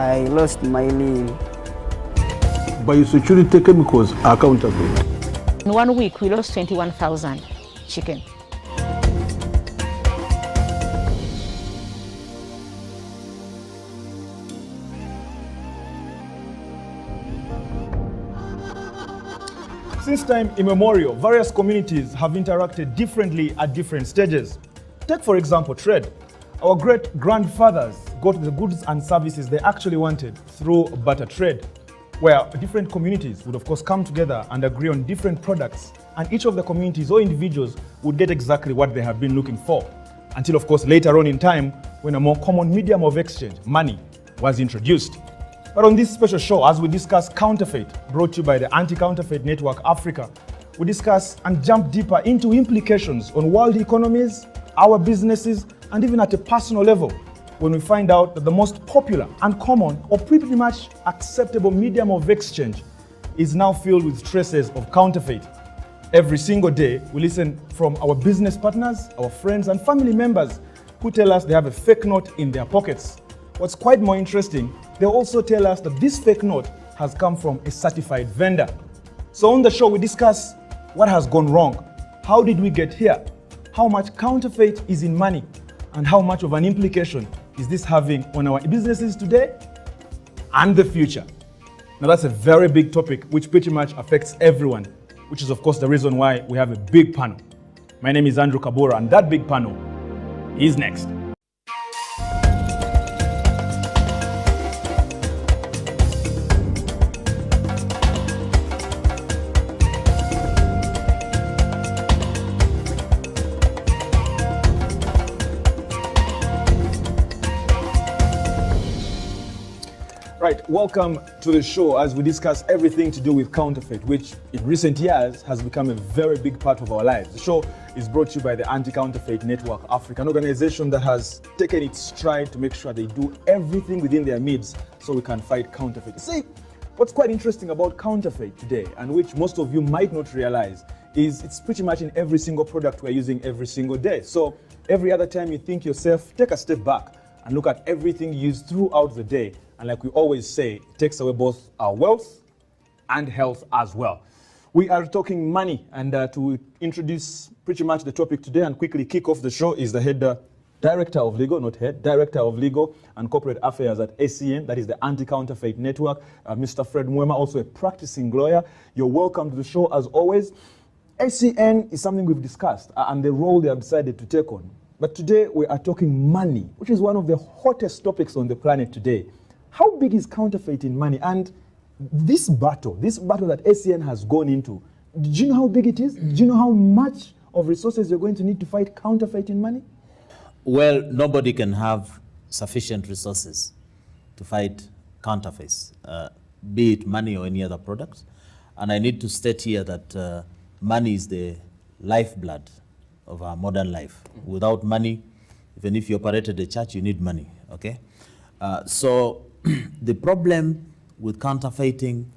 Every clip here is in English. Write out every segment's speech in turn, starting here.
I lost my limb. Biosecurity chemicals are counterfeit. In 1 week, we lost 21,000 chicken. Since time immemorial, various communities have interacted differently at different stages. Take, for example, trade. Our great-grandfathers got the goods and services they actually wanted through barter trade, where different communities would of course come together and agree on different products, and each of the communities or individuals would get exactly what they have been looking for, until of course later on in time when a more common medium of exchange, money, was introduced. But on this special show, as we discuss Counterfeit, brought to you by the Anti-Counterfeit Network Africa, we discuss and jump deeper into implications on world economies, our businesses, and even at a personal level, when we find out that the most popular and common or pretty much acceptable medium of exchange is now filled with traces of counterfeit. Every single day, we listen from our business partners, our friends and family members who tell us they have a fake note in their pockets. What's quite more interesting, they also tell us that this fake note has come from a certified vendor. So on the show, we discuss what has gone wrong, how did we get here, how much counterfeit is in money, and how much of an implication is this having on our businesses today and the future. Now that's a very big topic which pretty much affects everyone, which is of course the reason why we have a big panel. My name is Andrew Kabura, and that big panel is next. Right, welcome to the show as we discuss everything to do with counterfeit, which in recent years has become a very big part of our lives. The show is brought to you by the Anti-Counterfeit Network Africa, an organization that has taken its stride to make sure they do everything within their means so we can fight counterfeit. See, what's quite interesting about counterfeit today, and which most of you might not realize, is it's pretty much in every single product we're using every single day. So every other time you think yourself, take a step back and look at everything used throughout the day. And like we always say, it takes away both our wealth and health as well. We are talking money, and to introduce pretty much the topic today and quickly kick off the show is the Director of Legal and Corporate Affairs at ACN, that is the Anti-Counterfeit Network, Mr. Fred Mwema, also a practicing lawyer. You're welcome to the show as always. ACN is something we've discussed and the role they have decided to take on. But today we are talking money, which is one of the hottest topics on the planet today. How big is counterfeit in money? And this battle that ACN has gone into, did you know how big it is? Did you know how much of resources you're going to need to fight counterfeit in money? Well, nobody can have sufficient resources to fight counterfeits, be it money or any other product. And I need to state here that money is the lifeblood of our modern life. Without money, even if you operated a church, you need money, okay? So the problem with counterfeiting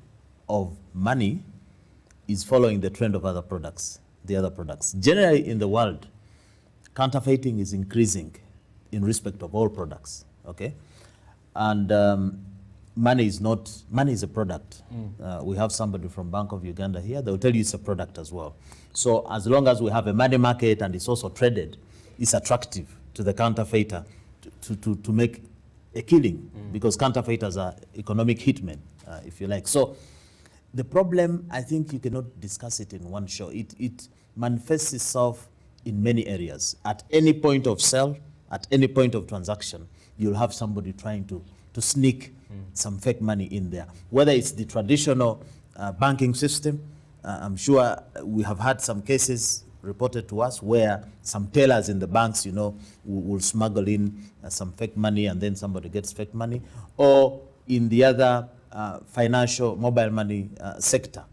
of money is following the trend of other products, the other products. Generally in the world, counterfeiting is increasing in respect of all products, okay? And money is a product. We have somebody from Bank of Uganda here, they'll tell you it's a product as well. So as long as we have a money market and it's also traded, it's attractive to the counterfeiter to make a killing, because counterfeiters are economic hitmen, if you like. So the problem, I think you cannot discuss it in one show. It manifests itself in many areas. At any point of sale, at any point of transaction, you'll have somebody trying to sneak some fake money in there. Whether it's the traditional banking system, I'm sure we have had some cases reported to us where some tellers in the banks, will smuggle in some fake money, and then somebody gets fake money. Or in the other financial mobile money sector,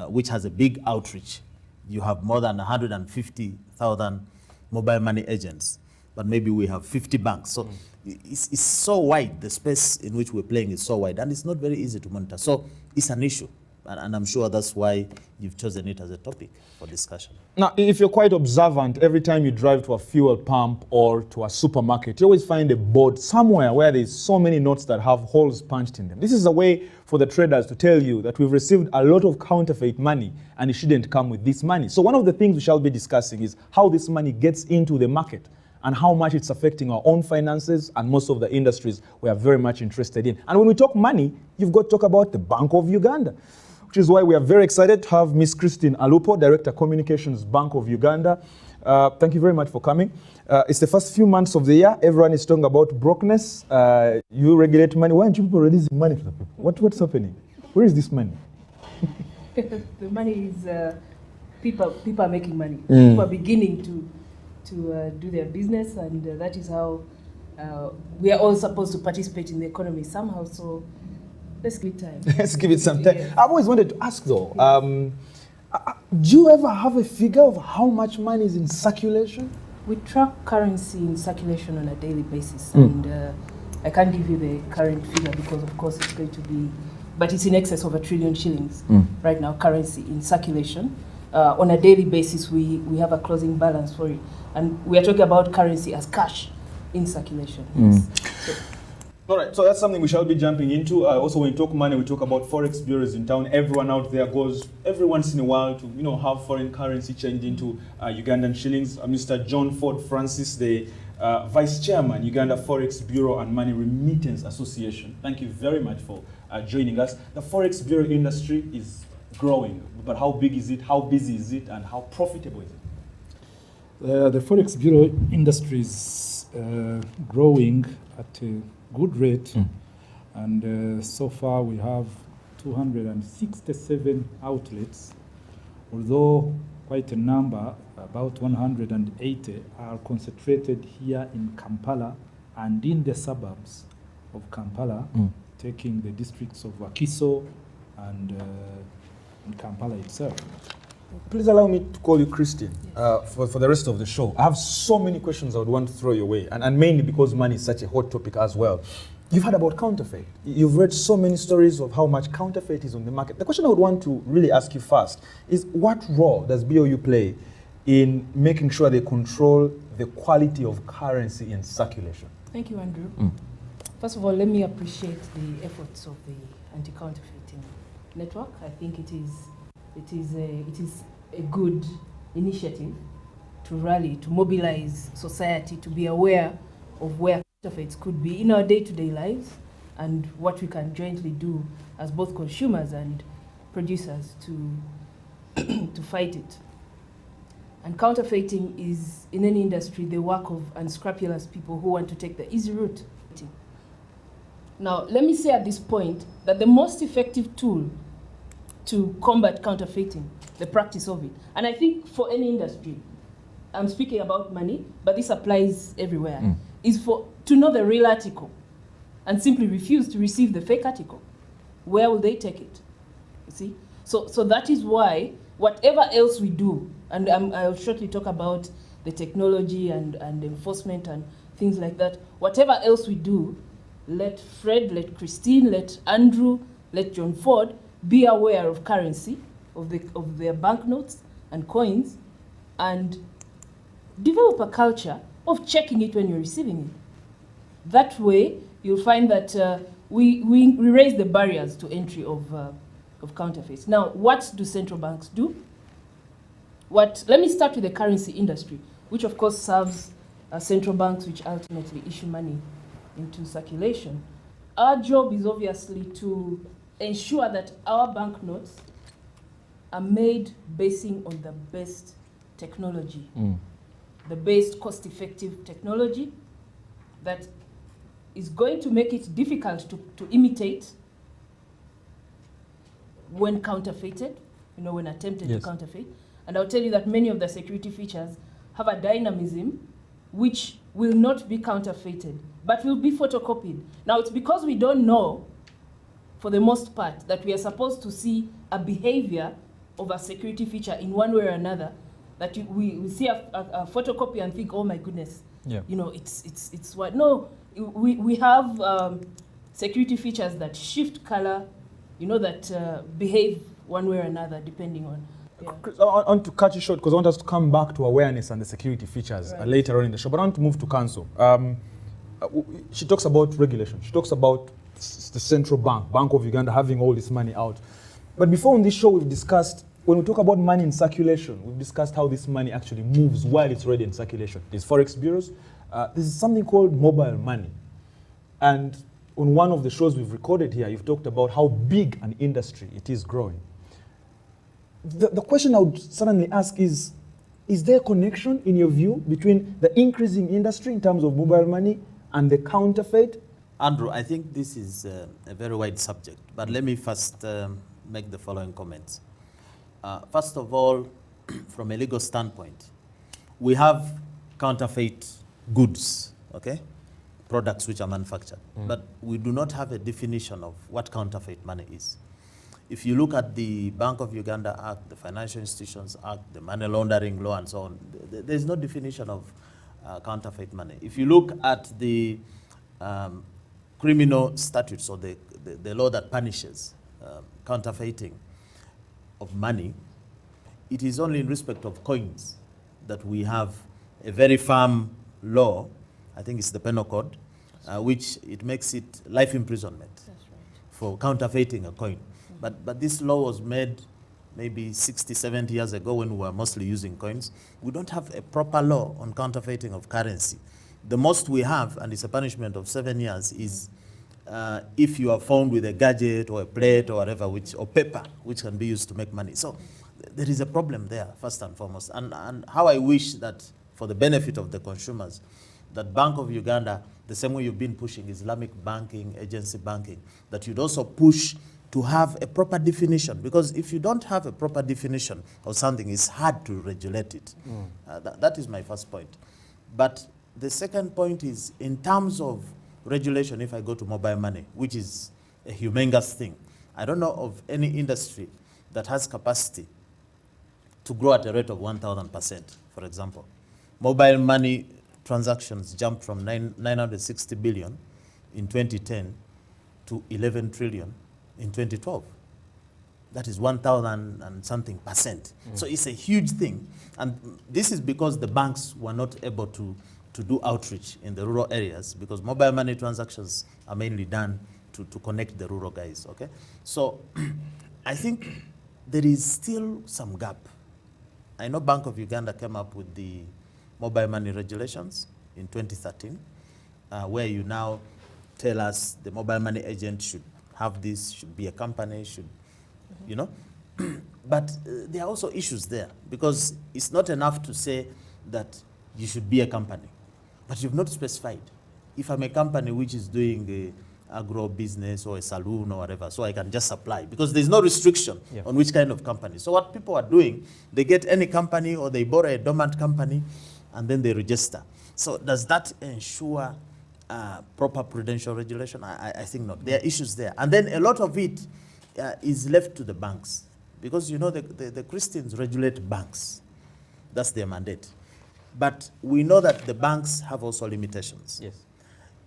which has a big outreach. You have more than 150,000 mobile money agents, but maybe we have 50 banks. So it's so wide, the space in which we're playing is so wide, and it's not very easy to monitor. So it's an issue. And I'm sure that's why you've chosen it as a topic for discussion. Now, if you're quite observant, every time you drive to a fuel pump or to a supermarket, you always find a board somewhere where there's so many notes that have holes punched in them. This is a way for the traders to tell you that we've received a lot of counterfeit money and it shouldn't come with this money. So one of the things we shall be discussing is how this money gets into the market and how much it's affecting our own finances and most of the industries we are very much interested in. And when we talk money, you've got to talk about the Bank of Uganda, which is why we are very excited to have Miss Christine Alupo, Director Communications, Bank of Uganda. Thank you very much for coming. It's the first few months of the year. Everyone is talking about brokenness. You regulate money. Why aren't you people releasing money to the people? What's happening? Where is this money? The money is, people are making money. People are beginning to do their business, and that is how we are all supposed to participate in the economy somehow. So let's give it time. Let's give it some time. Yes. I've always wanted to ask though, do you ever have a figure of how much money is in circulation? We track currency in circulation on a daily basis, and I can't give you the current figure because, of course, it's going to be, but it's in excess of 1 trillion shillings right now, currency in circulation. On a daily basis, we have a closing balance for it, and we are talking about currency as cash in circulation. Yes. So, All right, so that's something we shall be jumping into. Also, when we talk money, we talk about forex bureaus in town. Everyone out there goes every once in a while to have foreign currency change into Ugandan shillings. Mr. John Ford Francis, the Vice Chairman, Uganda Forex Bureau and Money Remittance Association. Thank you very much for joining us. The forex bureau industry is growing, but how big is it? How busy is it? And how profitable is it? The Forex Bureau industry is growing at a good rate, and so far we have 267 outlets, although quite a number, about 180, are concentrated here in Kampala and in the suburbs of Kampala, taking the districts of Wakiso and in Kampala itself. Please allow me to call you Christine for the rest of the show. I have so many questions I would want to throw your way, and mainly because money is such a hot topic as well. You've heard about counterfeit. You've read so many stories of how much counterfeit is on the market. The question I would want to really ask you first is, what role does BOU play in making sure they control the quality of currency in circulation? thank you, Andrew. First of all, let me appreciate the efforts of the anti-counterfeiting network. I think it is a good initiative to rally, to mobilize society, to be aware of where counterfeits could be in our day-to-day lives and what we can jointly do as both consumers and producers to fight it. And counterfeiting is, in any industry, the work of unscrupulous people who want to take the easy route. Now, let me say at this point that the most effective tool to combat counterfeiting, the practice of it, and I think for any industry, I'm speaking about money, but this applies everywhere, is to know the real article and simply refuse to receive the fake article. Where will they take it? You see? So that is why whatever else we do, and I'll shortly talk about the technology and enforcement and things like that, whatever else we do, let Fred, let Christine, let Andrew, let John Ford be aware of currency, of their banknotes and coins, and develop a culture of checking it when you're receiving it. That way, you'll find that we raise the barriers to entry of counterfeits. Now, what do central banks do? Let me start with the currency industry, which of course serves central banks, which ultimately issue money into circulation. Our job is obviously to ensure that our banknotes are made basing on the best technology, the best cost-effective technology that is going to make it difficult to imitate when counterfeited, when attempted to counterfeit. And I'll tell you that many of the security features have a dynamism which will not be counterfeited, but will be photocopied. Now, it's because we don't know, for the most part, that we are supposed to see a behavior of a security feature in one way or another, that we see a photocopy and think, oh my goodness, it's what? No, we have security features that shift color, that behave one way or another, depending on. Yeah. Chris, I want to cut you short because I want us to come back to awareness and the security features later on in the show. But I want to move to council. She talks about regulation. She talks about the central Bank of Uganda, having all this money out. But before on this show, we've discussed, when we talk about money in circulation, we've discussed how this money actually moves while it's already in circulation. There's forex bureaus. This is something called mobile money. And on one of the shows we've recorded here, you've talked about how big an industry it is growing. The question I would suddenly ask is there a connection, in your view, between the increasing industry in terms of mobile money and the counterfeit? Andrew, I think this is a very wide subject, but let me first make the following comments. First of all, from a legal standpoint, we have counterfeit goods, okay? Products which are manufactured, but we do not have a definition of what counterfeit money is. If you look at the Bank of Uganda Act, the Financial Institutions Act, the Money Laundering Law, and so on, there's no definition of counterfeit money. If you look at the criminal statutes, or the law that punishes counterfeiting of money, it is only in respect of coins that we have a very firm law. I think it's the penal code, which it makes it life imprisonment for counterfeiting a coin. But this law was made maybe 60, 70 years ago when we were mostly using coins. We don't have a proper law on counterfeiting of currency. The most we have, and it's a punishment of 7 years, is if you are found with a gadget or a plate or whatever, or paper, which can be used to make money. So there is a problem there, first and foremost. And how I wish that, for the benefit of the consumers, that Bank of Uganda, the same way you've been pushing Islamic banking, agency banking, that you'd also push to have a proper definition. Because if you don't have a proper definition of something, it's hard to regulate it. That is my first point. But the second point is, in terms of regulation, if I go to mobile money, which is a humongous thing, I don't know of any industry that has capacity to grow at a rate of 1,000%, for example. Mobile money transactions jumped from 960 billion in 2010 to 11 trillion in 2012. That is 1,000 and something percent. So it's a huge thing. And this is because the banks were not able to do outreach in the rural areas, because mobile money transactions are mainly done to connect the rural guys, okay? So I think there is still some gap. I know Bank of Uganda came up with the mobile money regulations in 2013, where you now tell us the mobile money agent should have this, should be a company, should, you know? But there are also issues there, because it's not enough to say that you should be a company, but you've not specified. If I'm a company which is doing agro business or a saloon or whatever, so I can just apply, because there's no restriction on which kind of company. So what people are doing, they get any company, or they borrow a dormant company, and then they register. So does that ensure proper prudential regulation? I think not. There are issues there. And then a lot of it is left to the banks, because you know the Christians regulate banks. That's their mandate. But we know that the banks have also limitations. Yes.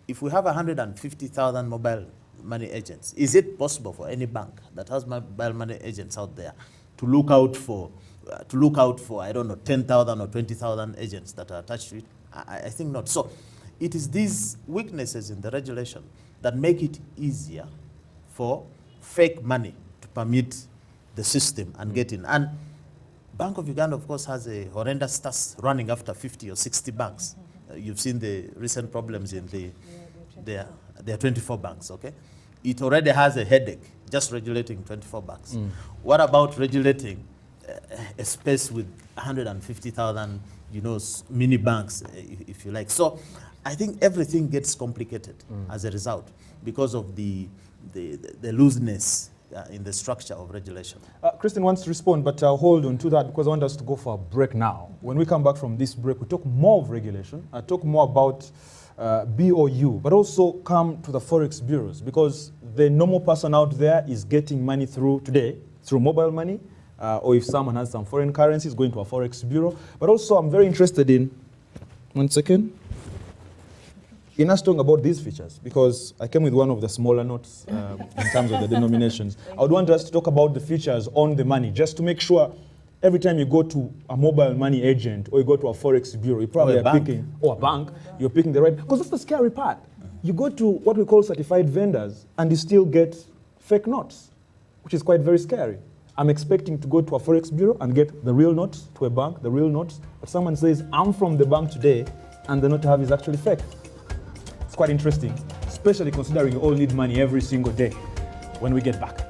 If we have 150,000 mobile money agents, is it possible for any bank that has mobile money agents out there to look out for, I don't know, 10,000 or 20,000 agents that are attached to it? I think not. So it is these weaknesses in the regulation that make it easier for fake money to permit the system and get in. And Bank of Uganda, of course, has a horrendous task running after 50 or 60 banks. You've seen the recent problems in there are 24 banks, okay? It already has a headache just regulating 24 banks. What about regulating a space with 150,000, you know, mini banks, if you like? So I think everything gets complicated as a result, because of the looseness in the structure of regulation. Kristen wants to respond, but hold on to that, because I want us to go for a break now. When we come back from this break, we talk more of regulation, talk more about BOU, but also come to the forex bureaus, because the normal person out there is getting money through mobile money, or if someone has some foreign currencies, going to a forex bureau. But also I'm very interested in, one second. in us talking about these features, because I came with one of the smaller notes in terms of the denominations, I would want us to talk about the features on the money, just to make sure every time you go to a mobile money agent or you go to a forex bureau, you probably are picking, or a bank, you're picking the right, because that's the scary part. You go to what we call certified vendors and you still get fake notes, which is quite very scary. I'm expecting to go to a forex bureau and get the real notes, to a bank, the real notes, but someone says, I'm from the bank today, and the note I have is actually fake. It's quite interesting, especially considering you all need money every single day when we get back.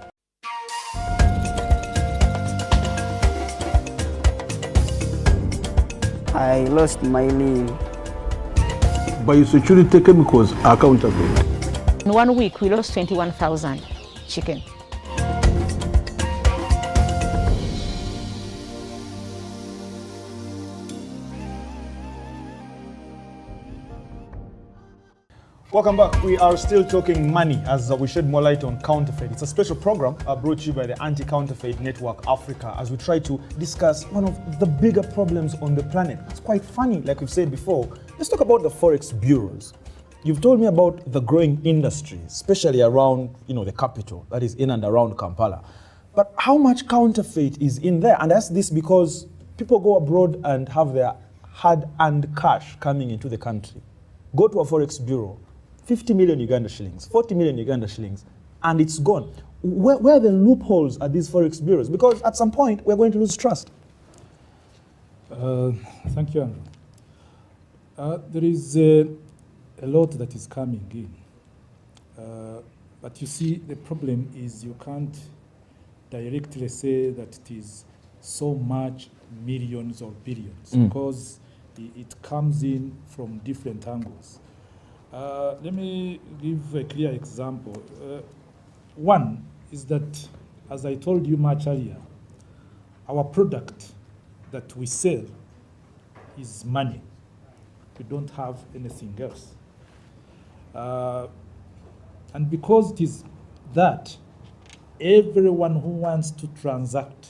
I lost my name. Biosecurity chemicals are counterfeit. In 1 week, we lost 21,000 chicken. Welcome back. We are still talking money as we shed more light on counterfeit. It's a special program brought to you by the Anti-Counterfeit Network Africa as we try to discuss one of the bigger problems on the planet. It's quite funny, like we've said before. Let's talk about the forex bureaus. You've told me about the growing industry, especially around, the capital, that is in and around Kampala. But how much counterfeit is in there? And that's this because people go abroad and have their hard-earned cash coming into the country. Go to a forex bureau, 50 million Uganda shillings, 40 million Uganda shillings, and it's gone. Where are the loopholes at these forex bureaus? Because at some point, we're going to lose trust. Thank you, Andrew. There is a lot that is coming in. But you see, the problem is you can't directly say that it is so much millions or billions because it comes in from different angles. Let me give a clear example. One is that, as I told you much earlier, our product that we sell is money. We don't have anything else. And because it is that, everyone who wants to transact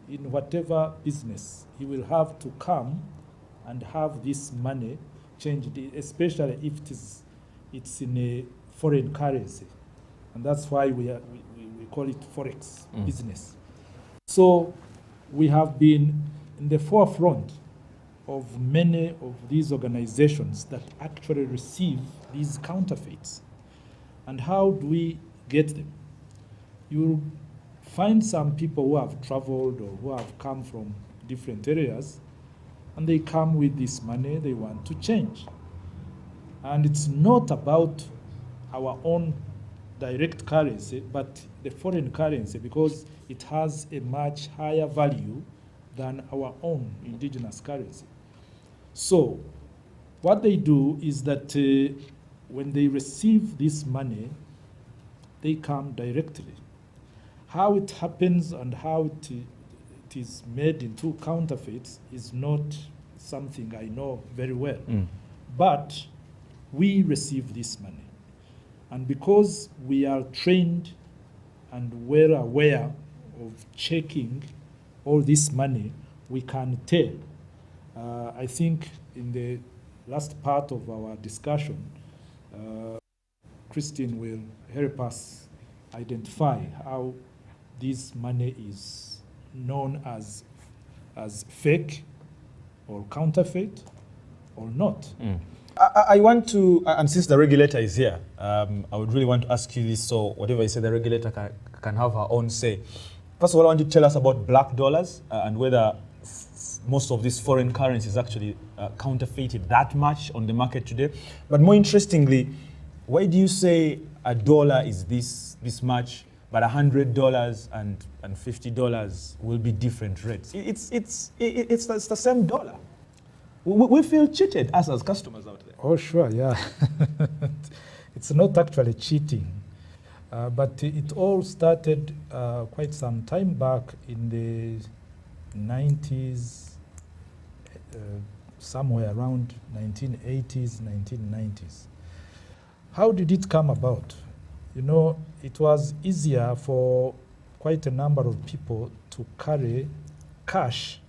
in whatever business, he will have to come and have this money changed, especially if it's in a foreign currency. And that's why we call it forex business. So we have been in the forefront of many of these organizations that actually receive these counterfeits. And how do we get them? You'll find some people who have traveled or who have come from different areas, and they come with this money they want to change. And it's not about our own direct currency, but the foreign currency, because it has a much higher value than our own indigenous currency. So what they do is that when they receive this money, they come directly. How it happens and how it is made into counterfeits is not something I know very well. But we receive this money. And because we are trained and we're aware of checking all this money, we can tell. I think in the last part of our discussion, Christine will help us identify how this money is known as fake or counterfeit or not. I want to, and since the regulator is here, I would really want to ask you this, so whatever you say, the regulator can have her own say. First of all, I want you to tell us about black dollars and whether most of these foreign currencies actually counterfeited that much on the market today. But more interestingly, why do you say a dollar is this much, but $100 and $50 will be different rates? It's the same dollar. We feel cheated as customers out there. Oh, sure, yeah. It's not actually cheating, but it all started quite some time back in the 90s, somewhere around 1980s, 1990s. How did it come about? You know, it was easier for quite a number of people to carry cash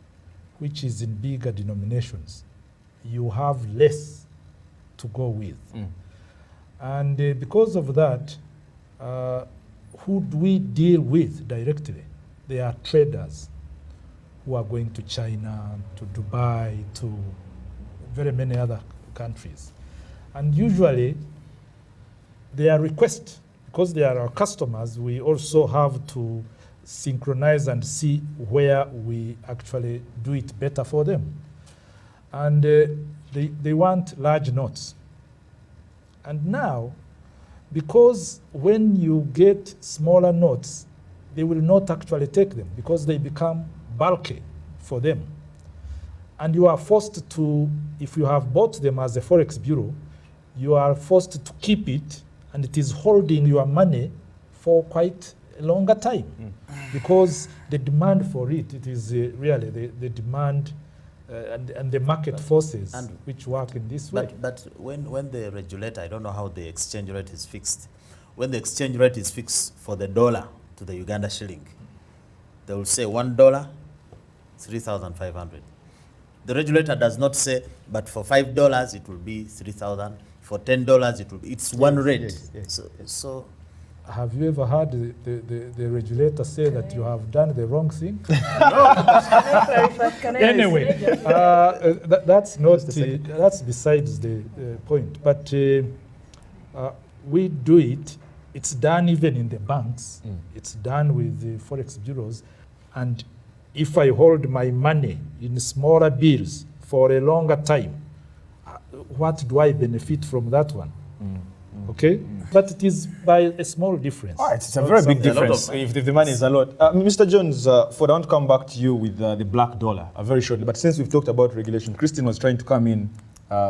which is in bigger denominations. You have less to go with. And because of that, who do we deal with directly? They are traders who are going to China, to Dubai, to very many other countries. And usually, their request, because they are our customers, we also have to synchronize and see where we actually do it better for them. And they want large notes. And now, because when you get smaller notes, they will not actually take them because they become bulky for them. And you are forced to, if you have bought them as a Forex bureau, you are forced to keep it, and it is holding your money for quite a longer time. Because the demand for it, it is really the demand and the market forces which work in this way. But when the regulator, I don't know how the exchange rate is fixed, when the exchange rate is fixed for the dollar to the Uganda shilling, they will say $1, 3,500. The regulator does not say, but for $5 it will be 3,000, for $10 it will be, it's one rate. So have you ever heard the regulator say that you have done the wrong thing? Anyway, that's not that's besides the point. But we do it. It's done even in the banks. It's done with the forex bureaus. And if I hold my money in smaller bills for a longer time, what do I benefit from that one? Okay? But it is by a small difference. All right, it's a very big difference if the money is a lot. Mr. Jones, Ford, I want to come back to you with the black dollar very shortly. But since we've talked about regulation, Christine was trying to come in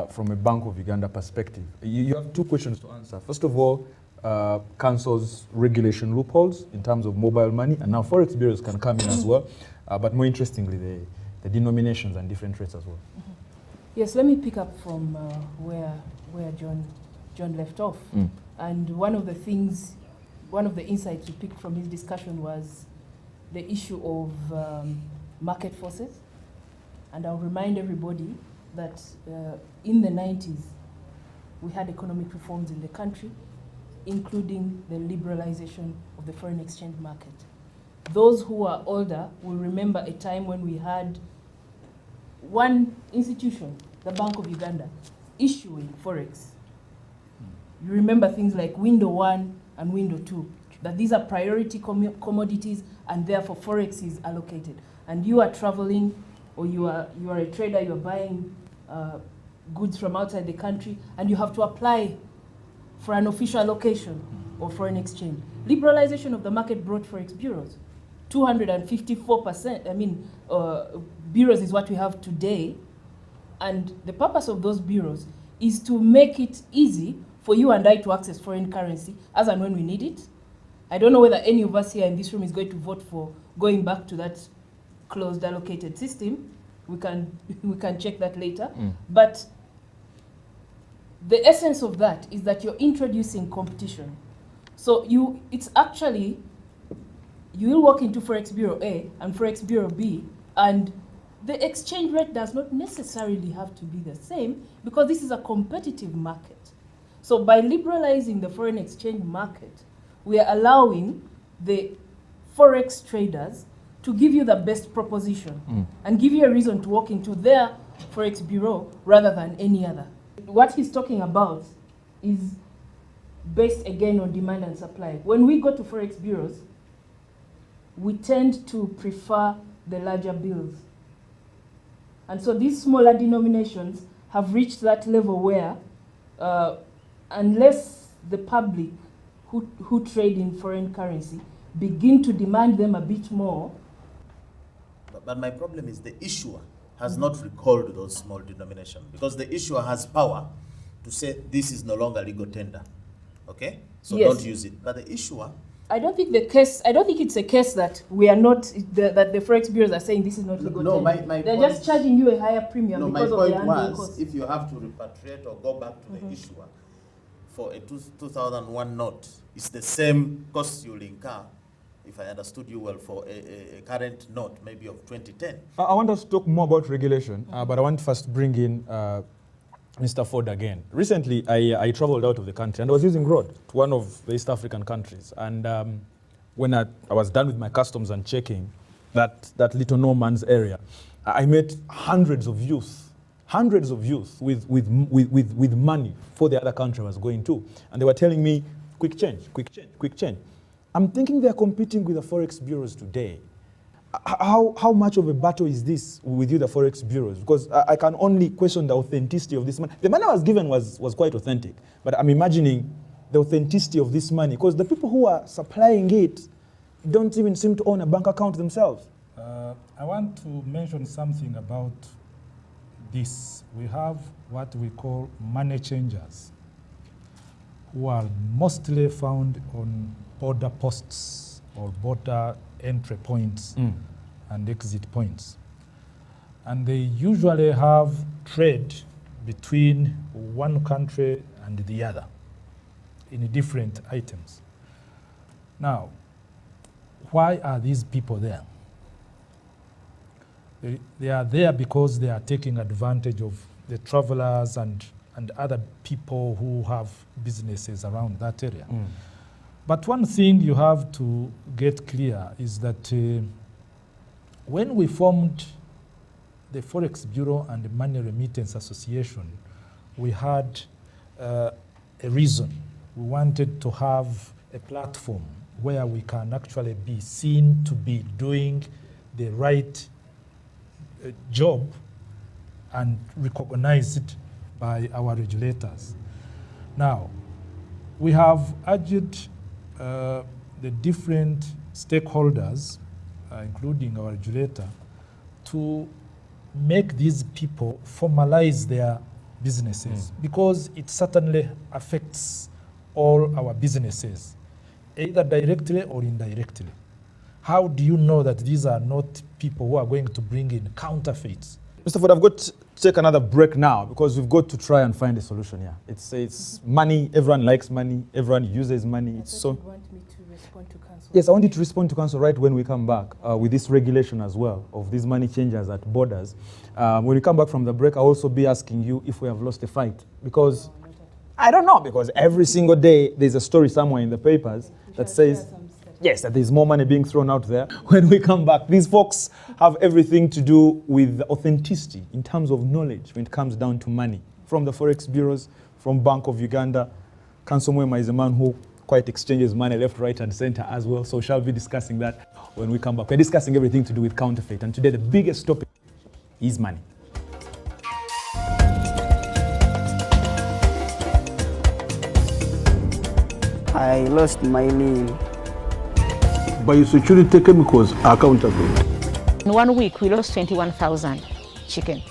from a Bank of Uganda perspective. You have two questions to answer. First of all, Council's regulation loopholes in terms of mobile money, and now Forex bureaus can come in as well. But more interestingly, the denominations and different rates as well. Yes, let me pick up from where John left off. And one of the insights we picked from his discussion was the issue of market forces. And I'll remind everybody that in the 90s, we had economic reforms in the country, including the liberalization of the foreign exchange market. Those who are older will remember a time when we had one institution, the Bank of Uganda, issuing forex. You remember things like window 1 and window 2, that these are priority commodities and therefore forex is allocated. And you are traveling, or you are a trader, you're buying goods from outside the country, and you have to apply for an official allocation or foreign exchange. Liberalization of the market brought forex bureaus. 254%, bureaus is what we have today. And the purpose of those bureaus is to make it easy for you and I to access foreign currency as and when we need it. I don't know whether any of us here in this room is going to vote for going back to that closed allocated system. We can check that later. But the essence of that is that you're introducing competition. So it's actually, you will walk into Forex Bureau A and Forex Bureau B, and the exchange rate does not necessarily have to be the same because this is a competitive market. So by liberalizing the foreign exchange market, we are allowing the Forex traders to give you the best proposition and give you a reason to walk into their Forex Bureau rather than any other. What he's talking about is based again on demand and supply. When we go to Forex bureaus, we tend to prefer the larger bills. And so these smaller denominations have reached that level where unless the public who trade in foreign currency begin to demand them a bit more. But my problem is the issuer has not recalled those small denominations because the issuer has power to say this is no longer legal tender. Okay? So Yes. don't use it. But the issuer, I don't think it's a case that we are not, that the Forex bureaus are saying this is not legal No, tender. my They're point- just charging you a higher premium no, my because of the point handling was costs. if you have to repatriate or go back to the issuer for a 2001 note, it's the same cost you'll incur, if I understood you well, for a current note, maybe of 2010. I want us to talk more about regulation, but I want to first bring in Mr. Ford again. Recently, I traveled out of the country and I was using road to one of the East African countries. And when I was done with my customs and checking that little no man's area, I met hundreds of youth with money for the other country I was going to. And they were telling me, quick change, quick change, quick change. I'm thinking they're competing with the Forex bureaus today. How much of a battle is this with you, the Forex bureaus? Because I can only question the authenticity of this money. The money I was given was quite authentic, but I'm imagining the authenticity of this money, because the people who are supplying it don't even seem to own a bank account themselves. I want to mention something about this. We have what we call money changers, who are mostly found on border posts or border entry points and exit points. And they usually have trade between one country and the other in different items. Now, why are these people there? They are there because they are taking advantage of the travelers and other people who have businesses around that area. But one thing you have to get clear is that when we formed the Forex Bureau and the Money Remittance Association, we had a reason. We wanted to have a platform where we can actually be seen to be doing the right job and recognized by our regulators. Now, we have urged the different stakeholders, including our regulator, to make these people formalize their businesses, because it certainly affects all our businesses, either directly or indirectly. How do you know that these are not people who are going to bring in counterfeits? Mr. Ford, I've got to take another break now, because we've got to try and find a solution here. It's money, everyone likes money, everyone uses money. It's so. You want me to respond to council? Yes, I want you to respond to council right when we come back with this regulation as well of these money changers at borders. When we come back from the break, I'll also be asking you if we have lost a fight, because I don't know, because every single day there's a story somewhere in the papers that says, yes, that there's more money being thrown out there. When we come back, these folks have everything to do with authenticity in terms of knowledge when it comes down to money. From the Forex bureaus, from Bank of Uganda, Council Mwema is a man who quite exchanges money left, right, and center as well. So shall be discussing that when we come back. We're discussing everything to do with counterfeit. And today the biggest topic is money. I lost my name. Biosecurity chemicals are counterfeit. In 1 week, we lost 21,000 chicken.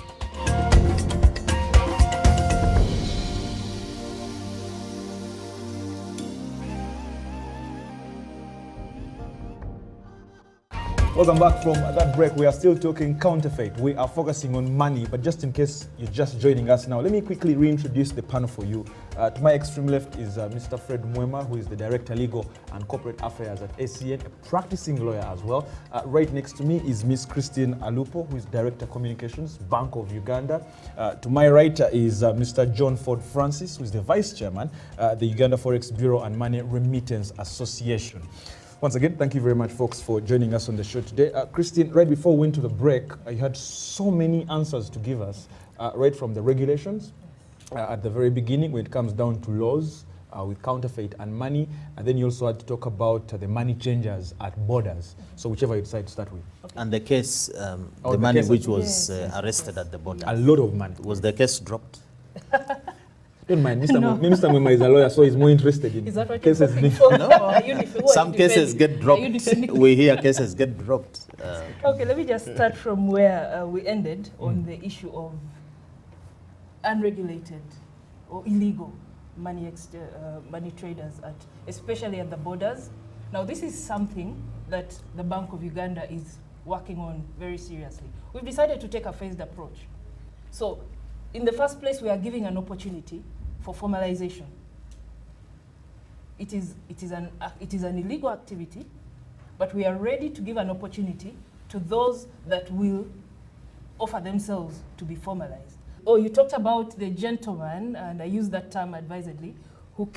Welcome back from that break. We are still talking counterfeit. We are focusing on money, but just in case you're just joining us now, let me quickly reintroduce the panel for you. To my extreme left is Mr. Fred Mwema, who is the Director Legal and Corporate Affairs at ACN, a practicing lawyer as well. Right next to me is Miss Christine Alupo, who is Director Communications, Bank of Uganda. To my right is Mr. John Ford Francis, who is the Vice Chairman, the Uganda Forex Bureau and Money Remittance Association. Once again, thank you very much, folks, for joining us on the show today. Christine, right before we went to the break, you had so many answers to give us, right from the regulations at the very beginning when it comes down to laws with counterfeit and money, and then you also had to talk about the money changers at borders. So whichever you decide to start with. Okay. And the case, the money case which was arrested at the border. A lot of money. Was the case dropped? Don't mind, Mr. Mr. Mwema is a lawyer, so he's more interested in cases. Some cases get dropped. We hear cases get dropped. Okay, let me just start from where we ended on the issue of unregulated or illegal money traders, especially at the borders. Now, this is something that the Bank of Uganda is working on very seriously. We've decided to take a phased approach. So, in the first place, we are giving an opportunity for formalization. It is an illegal activity, but we are ready to give an opportunity to those that will offer themselves to be formalized. Oh, you talked about the gentleman, and I use that term advisedly, who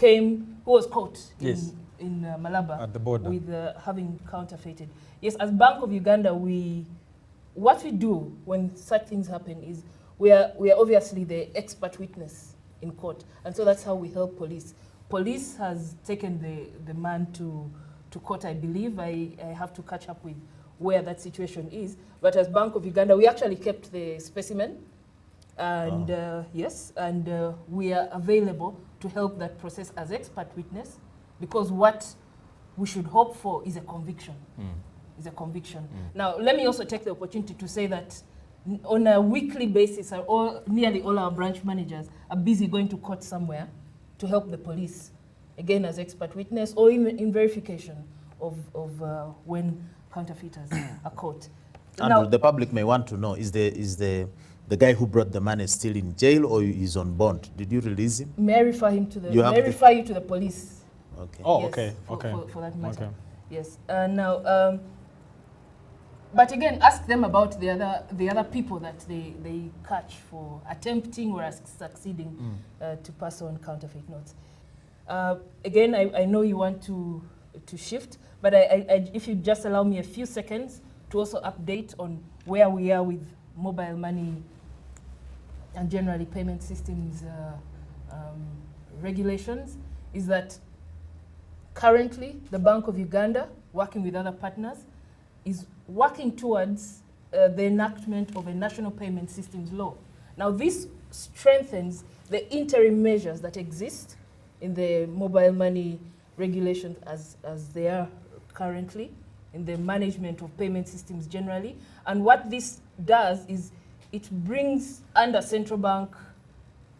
was caught Yes. in Malaba At the border. with having counterfeited. Yes, as Bank of Uganda, what we do when such things happen is we are obviously the expert witness in court, and so that's how we help police. Police has taken the man to court, I believe. I have to catch up with where that situation is. But as Bank of Uganda, we actually kept the specimen. And yes, and we are available to help that process as expert witness, because what we should hope for is a conviction. Is a conviction. Now, let me also take the opportunity to say that on a weekly basis, nearly all our branch managers are busy going to court somewhere to help the police, again as expert witness or in verification of when counterfeiters are caught. Andrew, the public may want to know, is the guy who brought the money still in jail or is on bond? Did you release him? May I refer him to refer you to the police? Okay. Oh, Yes, okay, for, okay. For that matter. Okay. Yes. Now, but again, ask them about the other people that they catch for attempting or succeeding to pass on counterfeit notes. Again, I know you want to shift, but if you just allow me a few seconds to also update on where we are with mobile money and generally payment systems regulations, is that currently the Bank of Uganda, working with other partners, is working towards the enactment of a national payment systems law. Now, this strengthens the interim measures that exist in the mobile money regulations as they are currently in the management of payment systems generally. And what this does is it brings under central bank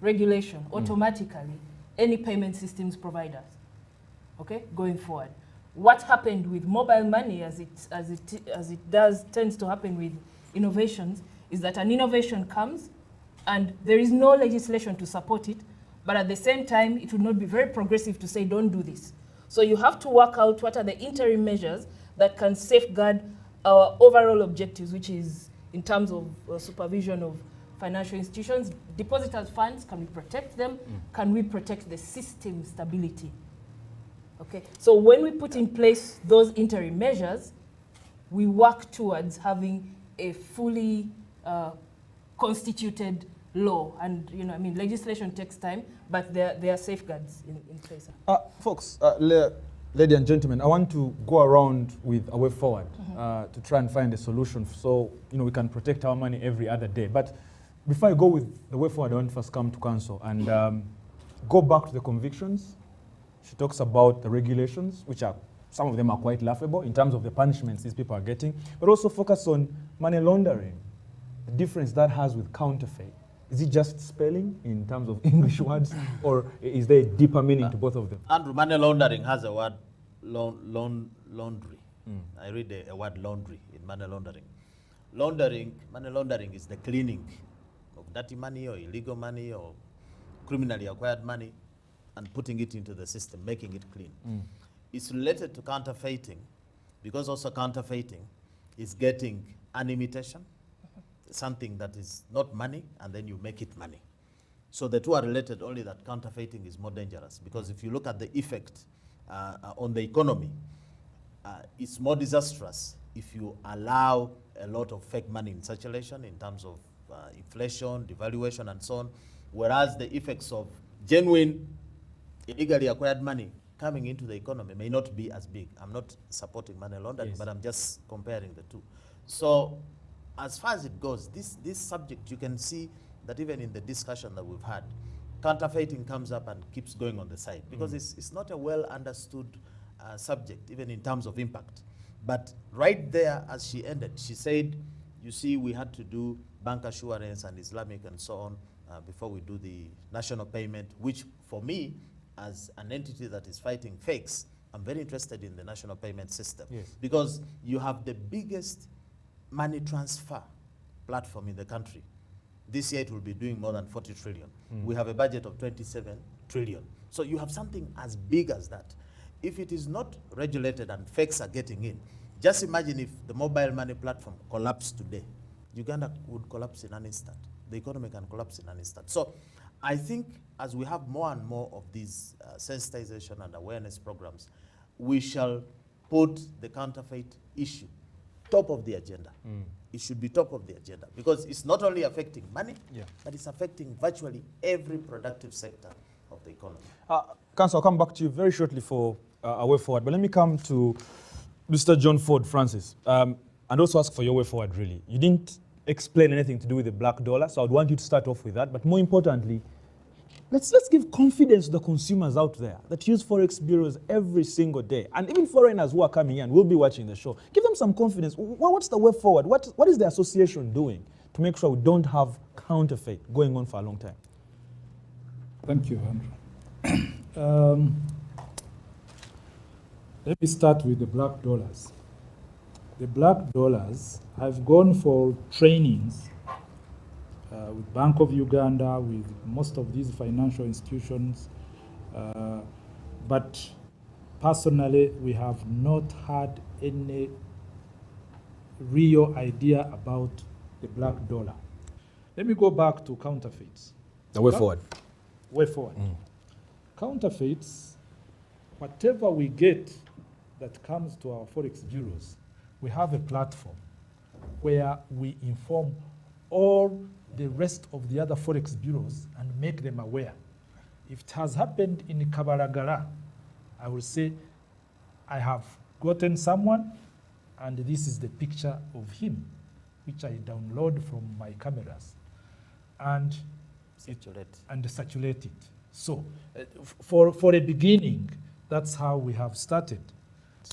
regulation automatically any payment systems providers, okay, going forward. What happened with mobile money, as it tends to happen with innovations, is that an innovation comes and there is no legislation to support it, but at the same time, it would not be very progressive to say, don't do this. So you have to work out what are the interim measures that can safeguard our overall objectives, which is in terms of supervision of financial institutions, depositors' funds, can we protect them? Can we protect the system stability? Okay, so when we put in place those interim measures, we work towards having a fully constituted law. And, legislation takes time, but there are safeguards in place. Folks, ladies and gentlemen, I want to go around with a way forward to try and find a solution so we can protect our money every other day. But before I go with the way forward, I want to first come to council and go back to the convictions. She talks about the regulations, which some of them are quite laughable in terms of the punishments these people are getting, but also focus on money laundering, the difference that has with counterfeit. Is it just spelling in terms of English words, or is there a deeper meaning to both of them? Andrew, money laundering has a word laundry. I read a word laundry in money laundering. Money laundering is the cleaning of dirty money or illegal money or criminally acquired money and putting it into the system, making it clean. It's related to counterfeiting, because also counterfeiting is getting an imitation, something that is not money, and then you make it money. So the two are related, only that counterfeiting is more dangerous, because if you look at the effect on the economy, it's more disastrous if you allow a lot of fake money in circulation in terms of inflation, devaluation, and so on, whereas the effects of genuine illegally acquired money coming into the economy may not be as big. I'm not supporting money laundering, but I'm just comparing the two. So as far as it goes, this subject, you can see that even in the discussion that we've had, counterfeiting comes up and keeps going on the side, because it's not a well understood subject, even in terms of impact. But right there, as she ended, she said, you see, we had to do bank assurance and Islamic and so on before we do the national payment, which for me, as an entity that is fighting fakes, I'm very interested in the national payment system. Because you have the biggest money transfer platform in the country. This year it will be doing more than 40 trillion. We have a budget of 27 trillion. So you have something as big as that. If it is not regulated and fakes are getting in, just imagine if the mobile money platform collapsed today. Uganda would collapse in an instant. the economy can collapse in an instant. So I think as we have more and more of these sensitization and awareness programs, we shall put the counterfeit issue top of the agenda. It should be top of the agenda because it's not only affecting money, but it's affecting virtually every productive sector of the economy. Council, I'll come back to you very shortly for a way forward, but let me come to Mr. John Ford Francis and also ask for your way forward, really. You didn't explain anything to do with the black dollar, so I'd want you to start off with that, but more importantly, let's give confidence to the consumers out there that use Forex bureaus every single day, and even foreigners who are coming in and will be watching the show. Give them some confidence. What's the way forward? What is the association doing to make sure we don't have counterfeit going on for a long time? Thank you, Andrew. Let me start with the black dollars. The black dollars have gone for trainings with Bank of Uganda, with most of these financial institutions, but personally, we have not had any real idea about the black dollar. Let me go back to counterfeits. The way forward. Way forward. Counterfeits, whatever we get that comes to our Forex bureaus, we have a platform where we inform all the rest of the other Forex bureaus and make them aware. If it has happened in Kabaragara, I will say, I have gotten someone, and this is the picture of him, which I download from my cameras, and circulate it. So, for a beginning, that's how we have started.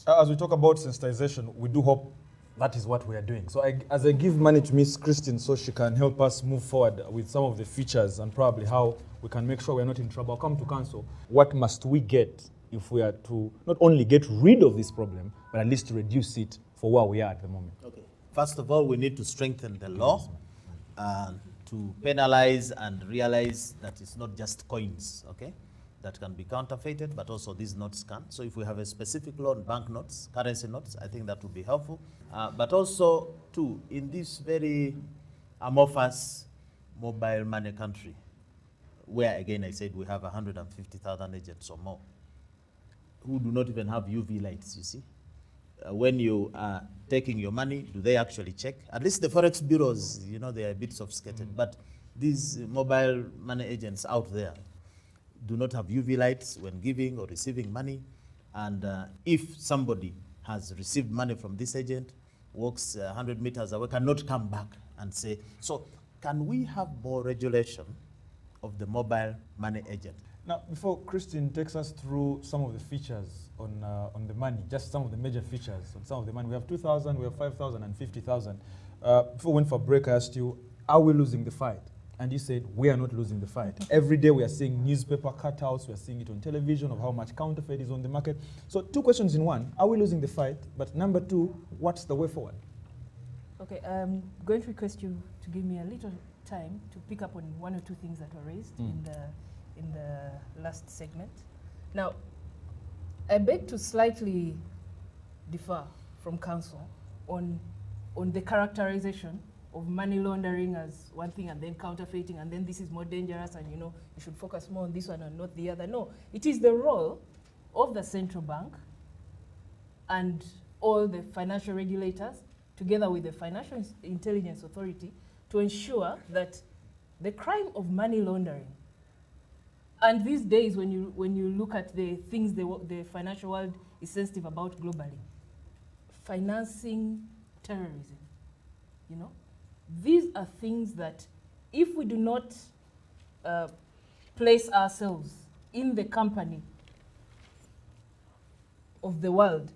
As we talk about sensitization, we do hope that is what we are doing. So as I give money to Miss Christine so she can help us move forward with some of the features and probably how we can make sure we're not in trouble, I'll come to council. What must we get if we are to not only get rid of this problem, but at least to reduce it for where we are at the moment? Okay. First of all, we need to strengthen the law to penalize and realize that it's not just coins, okay, that can be counterfeited, but also these notes can. So if we have a specific law on banknotes, currency notes, I think that would be helpful. But also, too, in this very amorphous mobile money country, where, again, I said we have 150,000 agents or more, who do not even have UV lights, you see. When you are taking your money, do they actually check? At least the Forex bureaus, you know, they are a bit sophisticated, but these mobile money agents out there do not have UV lights when giving or receiving money. And if somebody has received money from this agent, walks 100 meters away, cannot come back and say, so can we have more regulation of the mobile money agent? Now, before Christine takes us through some of the features on the money, just some of the major features on some of the money. We have 2,000, we have 5,000 and 50,000. Before we went for break, I asked you, are we losing the fight? And you said, we are not losing the fight. Every day we are seeing newspaper cutouts, we are seeing it on television of how much counterfeit is on the market. So 2 questions in one, are we losing the fight? But number 2, what's the way forward? Okay, I'm going to request you to give me a little time to pick up on 1 or 2 things that were raised in the last segment. Now, I beg to slightly differ from council on the characterization of money laundering as one thing and then counterfeiting and then this is more dangerous and you should focus more on this one and not the other. No, it is the role of the central bank and all the financial regulators together with the Financial Intelligence Authority to ensure that the crime of money laundering, and these days when you look at the things the financial world is sensitive about globally, financing terrorism, these are things that if we do not place ourselves in the company of the world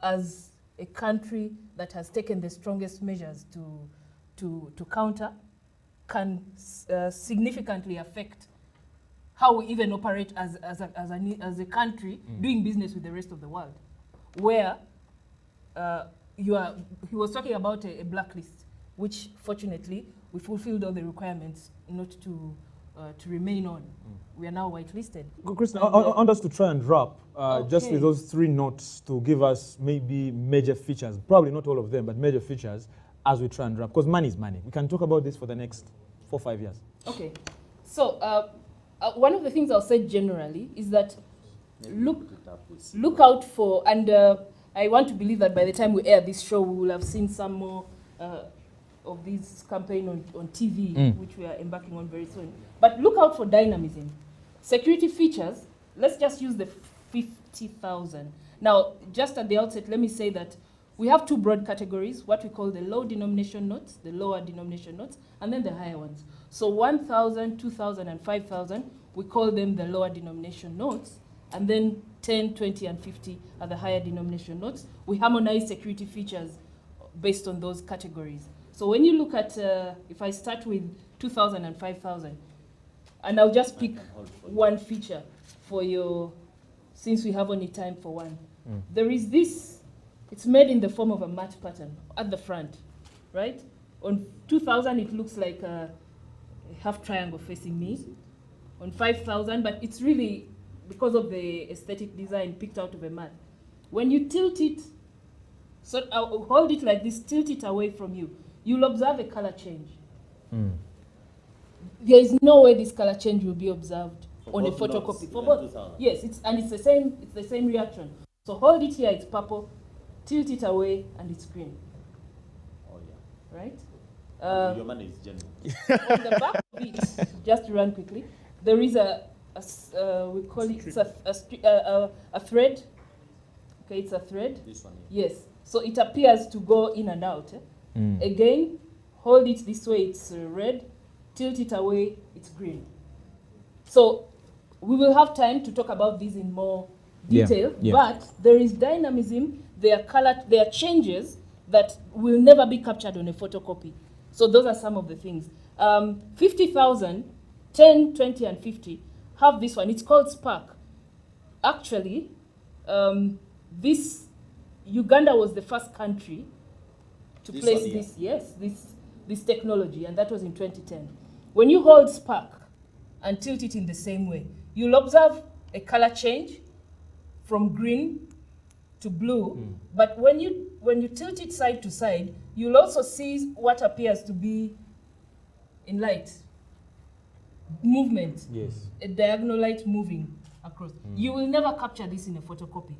as a country that has taken the strongest measures to counter, can significantly affect how we even operate as a country doing business with the rest of the world. Where he was talking about a blacklist, which fortunately we fulfilled all the requirements not to remain on. We are now whitelisted. Christian, I want us to try and wrap just with those 3 notes to give us maybe major features, probably not all of them, but major features as we try and wrap, because money is money. We can talk about this for the next 4 or 5 years. Okay. So one of the things I'll say generally is that look out for, and I want to believe that by the time we air this show, we will have seen some more of this campaign on TV, which we are embarking on very soon. But look out for dynamism. Security features, let's just use the 50,000. Now, just at the outset, let me say that we have two broad categories, what we call the low denomination notes, the lower denomination notes, and then the higher ones. So 1,000, 2,000, and 5,000, we call them the lower denomination notes, and then 10, 20, and 50 are the higher denomination notes. We harmonize security features based on those categories. So when you look at, if I start with 2,000 and 5,000, and I'll just pick one feature for your, since we have only time for one. There is this, it's made in the form of a matte pattern at the front, right? On 2,000, it looks like a half triangle facing me. On 5,000, but it's really because of the aesthetic design picked out of a mat. When you tilt it, so I'll hold it like this, tilt it away from you, you'll observe a color change. There is no way this color change will be observed on a photocopy. For both, yes, it's the same reaction. So hold it here, it's purple, tilt it away, and it's green. Oh yeah. Right? Your money is genuine. On the back of it, just to run quickly, there is we call it a thread. Okay, it's a thread. This one here. Yes. So it appears to go in and out. Again, hold it this way, it's red. Tilt it away, it's green. So we will have time to talk about these in more detail, but there is dynamism, there are changes that will never be captured on a photocopy. So those are some of the things. 50,000, 10, 20, and 50 have this one. It's called Spark. Actually, Uganda was the first country to place this technology, and that was in 2010. When you hold Spark and tilt it in the same way, you'll observe a color change from green to blue, but when you tilt it side to side, you'll also see what appears to be in light movement. Yes. A diagonal light moving across. You will never capture this in a photocopy.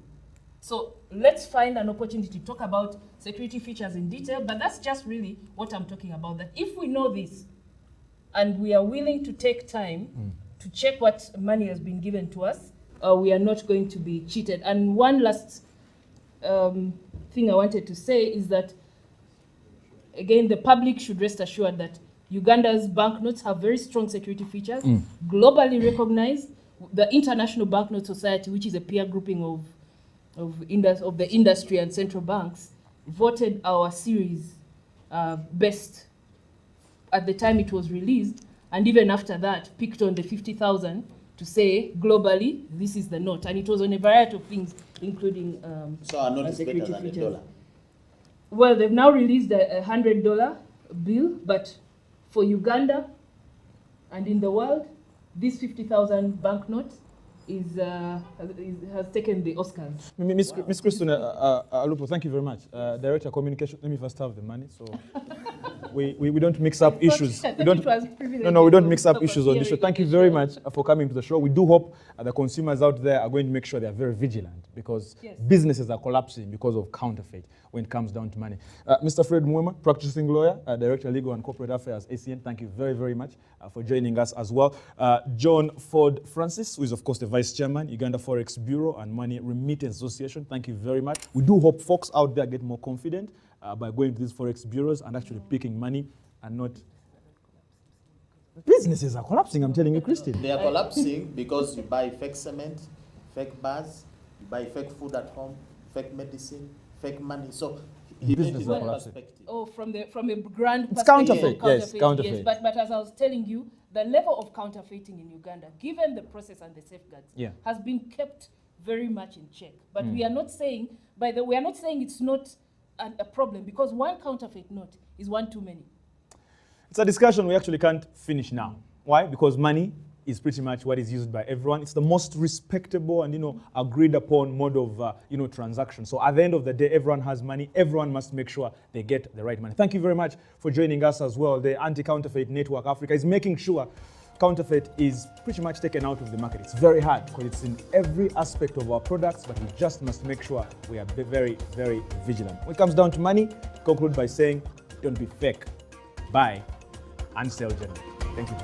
So let's find an opportunity to talk about security features in detail, but that's just really what I'm talking about, that if we know this and we are willing to take time to check what money has been given to us, we are not going to be cheated. And one last thing I wanted to say is that, again, the public should rest assured that Uganda's banknotes have very strong security features, globally recognized. The International Banknote Society, which is a peer grouping of the industry and central banks, voted our series best at the time it was released, and even after that, picked on the 50,000 to say globally this is the note, and it was on a variety of things, including So our note is better security than features. $1. Well, they've now released a $100 bill, but for Uganda and in the world, this 50,000 banknote has taken the Oscars. Miss Christine Alupo, thank you very much. Director of Communication, let me first have the money. So we don't mix up issues. We don't mix up issues on this show. Thank you very much for coming to the show. We do hope the consumers out there are going to make sure they are very vigilant, because businesses are collapsing because of counterfeit when it comes down to money. Mr. Fred Mwema, practicing lawyer, Director Legal and Corporate Affairs, ACN, thank you very, very much for joining us as well. John Ford Francis, who is of course the Vice Chairman, Uganda Forex Bureau and Money Remittance Association, thank you very much. We do hope folks out there get more confident by going to these Forex bureaus and actually picking money and not... Businesses are collapsing, I'm telling you, Christine. They are collapsing because you buy fake cement, fake bars, you buy fake food at home, fake medicine, fake money. So he made his own perspective. Oh, from a grand It's perspective counterfeit, of yes, counterfeit. Yes. But as I was telling you, the level of counterfeiting in Uganda, given the process and the safeguards, has been kept very much in check. But we are not saying, we are not saying it's not a problem, because one counterfeit note is one too many. It's a discussion we actually can't finish now. Why? Because money is pretty much what is used by everyone. It's the most respectable and, agreed upon mode of, transaction. So at the end of the day, everyone has money. Everyone must make sure they get the right money. Thank you very much for joining us as well. The Anti-Counterfeit Network Africa is making sure counterfeit is pretty much taken out of the market. It's very hard because it's in every aspect of our products, but we just must make sure we are very, very vigilant. When it comes down to money, conclude by saying, don't be fake. Buy and sell genuine. Thank you.